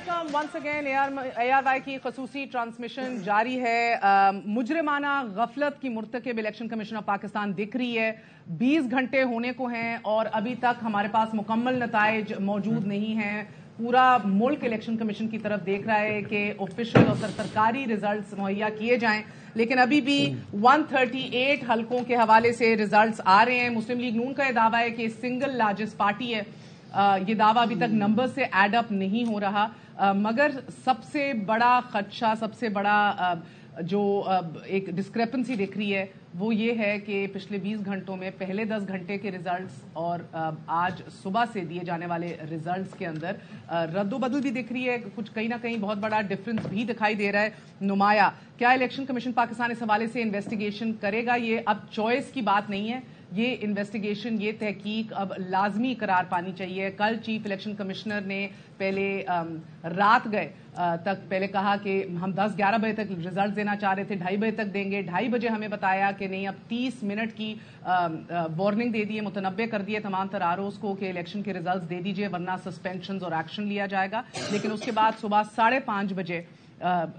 Welcome once again ARY की खसूसी transmission जारी है। मुजरिमाना गफलत की मुर्तकिब इलेक्शन कमीशन ऑफ पाकिस्तान दिख रही है। 20 घंटे होने को हैं और अभी तक हमारे पास मुकम्मल नताइज मौजूद नहीं हैं। पूरा मुल्क इलेक्शन कमीशन की तरफ देख रहा है कि ऑफिशियल और सरकारी रिजल्ट्स मुहैया किए जाएं, लेकिन अभी भी 138 हलकों के हवाले से रिजल्ट्स आ रहे हैं। मुस्लिम लीग नून का यह दावा है कि सिंगल लार्जेस्ट पार्टी है। ये दावा अभी तक नंबर से एड अप नहीं हो रहा, मगर सबसे बड़ा खदशा, सबसे बड़ा जो एक डिस्क्रेपेंसी दिख रही है वो ये है कि पिछले 20 घंटों में पहले 10 घंटे के रिजल्ट्स और आज सुबह से दिए जाने वाले रिजल्ट्स के अंदर रद्दोबदल भी दिख रही है। कुछ कहीं ना कहीं बहुत बड़ा डिफरेंस भी दिखाई दे रहा है नुमाया। क्या इलेक्शन कमीशन पाकिस्तान इस हवाले से इन्वेस्टिगेशन करेगा? ये अब चॉइस की बात नहीं है, ये इन्वेस्टिगेशन, ये तहकीक अब लाजमी करार पानी चाहिए। कल चीफ इलेक्शन कमिश्नर ने पहले रात गए तक पहले कहा कि हम 10-11 बजे तक रिजल्ट देना चाह रहे थे, 2:30 बजे तक देंगे। 2:30 बजे हमें बताया कि नहीं, अब 30 मिनट की वार्निंग दे दी है, मुतनब्बे कर दिए तमाम तर आरओज़ को कि इलेक्शन के रिजल्ट दे दीजिए वरना सस्पेंशन और एक्शन लिया जाएगा। लेकिन उसके बाद सुबह 5:30 बजे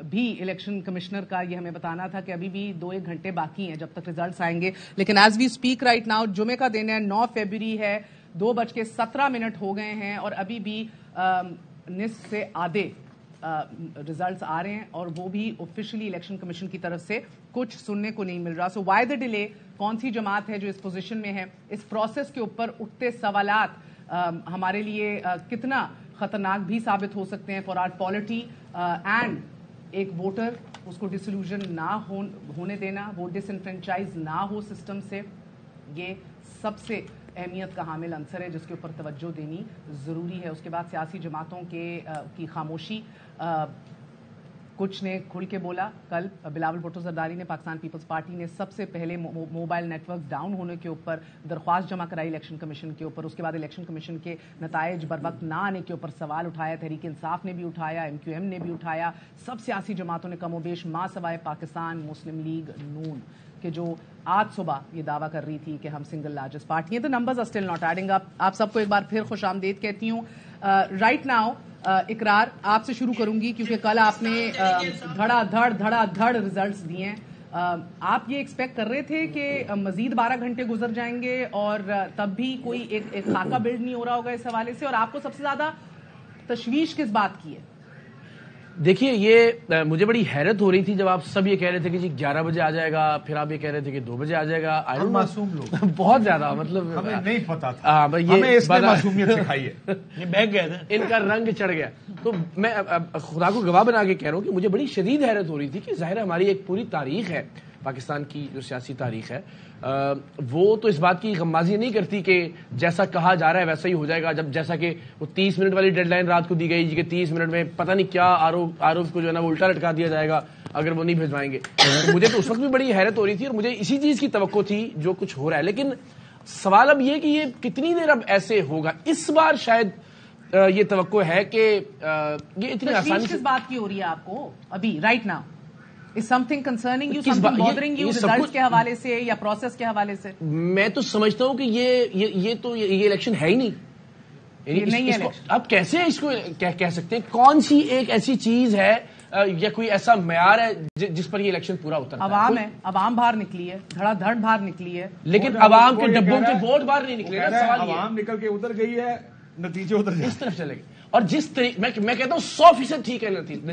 भी इलेक्शन कमिश्नर का ये हमें बताना था कि अभी भी 2-1 घंटे बाकी हैं जब तक रिजल्ट्स आएंगे। लेकिन as we speak right now जुमे का दिन है, 9 फरवरी है, 2:17 हो गए हैं और अभी भी निस्फ से आधे रिजल्ट्स आ रहे हैं और वो भी ऑफिशियली इलेक्शन कमीशन की तरफ से कुछ सुनने को नहीं मिल रहा। So why the delay? कौन सी जमात है जो इस पोजीशन में है? इस प्रोसेस के ऊपर उठते सवालात हमारे लिए कितना खतरनाक भी साबित हो सकते हैं फॉर आवर पॉलिटी एंड एक वोटर उसको डिसइल्यूजन ना होने देना, वो डिसइनफ्रेंचाइज ना हो सिस्टम से, ये सबसे अहमियत का हामिल अंसर है जिसके ऊपर तवज्जो देनी ज़रूरी है। उसके बाद सियासी जमातों की खामोशी, कुछ ने खुल के बोला। कल बिलावल भुट्टो जरदारी ने, पाकिस्तान पीपल्स पार्टी ने सबसे पहले मोबाइल नेटवर्क डाउन होने के ऊपर दरख्वास्त जमा कराई इलेक्शन कमीशन के ऊपर। उसके बाद इलेक्शन कमीशन के नताइज बर वक्त ना आने के ऊपर सवाल उठाया। तहरीक इंसाफ ने भी उठाया, MQM ने भी उठाया, सब सियासी जमातों ने कमोबेश मां सवाए पाकिस्तान मुस्लिम लीग नून कि जो आज सुबह ये दावा कर रही थी कि हम सिंगल लार्जेस्ट पार्टी हैं। The numbers are still not adding up. आप सबको एक बार फिर खुशामदीद कहती हूँ। राइट नाउ इकरार आपसे शुरू करूंगी क्योंकि कल आपने धड़ाधड़ रिजल्ट्स दिए हैं। आप ये एक्सपेक्ट कर रहे थे कि मजीद 12 घंटे गुजर जाएंगे और तब भी कोई एक खाका बिल्ड नहीं हो रहा होगा इस हवाले से? और आपको सबसे ज्यादा तशवीश किस बात की है? देखिए, ये मुझे बड़ी हैरत हो रही थी जब आप सब ये कह रहे थे कि जी 11 बजे आ जाएगा, फिर आप ये कह रहे थे कि 2 बजे आ जाएगा। हम मासूम लोग बहुत ज्यादा, मतलब हमें नहीं पता था। हमें इसने मासूमियत सिखाई है। ये बहक गए थे, इनका रंग चढ़ गया। तो मैं खुदा को गवाह बना के कह रहा हूँ कि मुझे बड़ी शदीद हैरत हो रही थी कि जाहिर हमारी एक पूरी तारीख है, पाकिस्तान की जो सियासी तारीख है, वो तो इस बात की गम्माजी नहीं करती कि जैसा कहा जा रहा है वैसा ही हो जाएगा। जब जैसा कि वो 30 मिनट वाली डेडलाइन रात को दी गई कि 30 मिनट में पता नहीं क्या आरोप को जो है ना वो उल्टा लटका दिया जाएगा अगर वो नहीं भिजवाएंगे। तो मुझे तो उस वक्त भी बड़ी हैरत हो रही थी और मुझे इसी चीज की तवक्को थी जो कुछ हो रहा है। लेकिन सवाल अब ये कि ये कितनी देर अब ऐसे होगा? इस बार शायद ये तवक्को है कि ये इतनी आसानी से। किस बात की हो रही है आपको अभी right now? Is something concerning you, something bothering you, results के हवाले से या प्रोसेस के हवाले से? मैं तो समझता हूं कि ये इलेक्शन है ही नहीं। नहीं है। अब कैसे इसको कह सकते हैं? कौन सी एक ऐसी चीज है या कोई ऐसा म्यार है जिस पर ये इलेक्शन पूरा उतरता है? अवाम है, अवाम बाहर निकली है, धड़ाधड़ बाहर निकली है, लेकिन अवाम के डब्बों से वोट बाहर नहीं निकले। अवाम निकल के उतर गई है, नतीजे उतर गए, इस तरफ चले गए। और जिस तरीके मैं कहता हूं 100% ठीक है नतीजे